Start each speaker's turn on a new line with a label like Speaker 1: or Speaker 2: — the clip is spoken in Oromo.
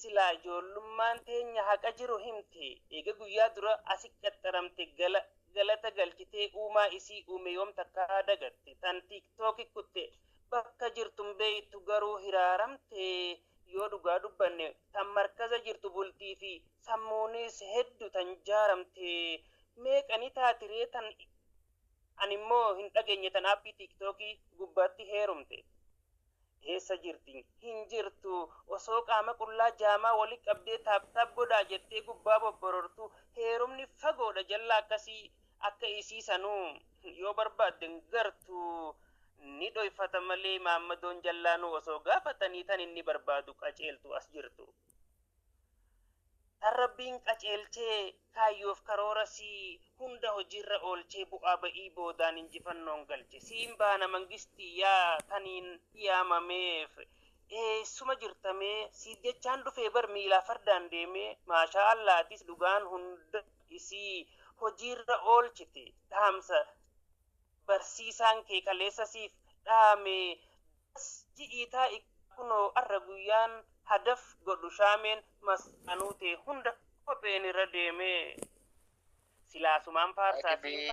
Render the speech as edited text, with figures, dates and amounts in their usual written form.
Speaker 1: sila ijoollummaan teenya haqa jiru himte eega guyyaa dura asi qaxxaramte galata galchitee uumaa isii uume yoom takka dagatte tan tiktooki kutte bakka jirtum beeytu garuu hiraaramte yoo dhugaa dubbanne tan markaza jirtu bultii fi sammuunis heddu tan jaaramte meeqani taatiree tan animmoo hin dhageenye tan aappii tiktooki gubbaatti heerumte heessa jirti hin jirtu osoo qaama qullaa jaamaa wali qabdee taaptaap godhaa jettee gubbaa bobborortu heerumni fagoodha jalla akkasii akka isii sanuu yoo barbaadden gartu ni dhoyfata malee maammadoon jallaanuu osoo gaafatanii tan inni barbaadu qaceeltu as jirtu tarrabbiin qaceelchee kaayyoof karoorasii hunda hojiirra oolchee bu'aa ba'ii boodaan injifannoon galche siin baana mangistii yaa taniin yaamameef eessuma jirtamee si jechaan dhufee bar miilaa fardaan deemee maashaa allaatis dhugaan hunda isii hojiirra oolchite dhaamsa barsiisaan kee kaleessa siif dhaame ji'iitaa kunoo arra guyyaan hadaf godhu shaameen masaanuu ta'e hunda kopheen irra deemee silaasumaan faarsaa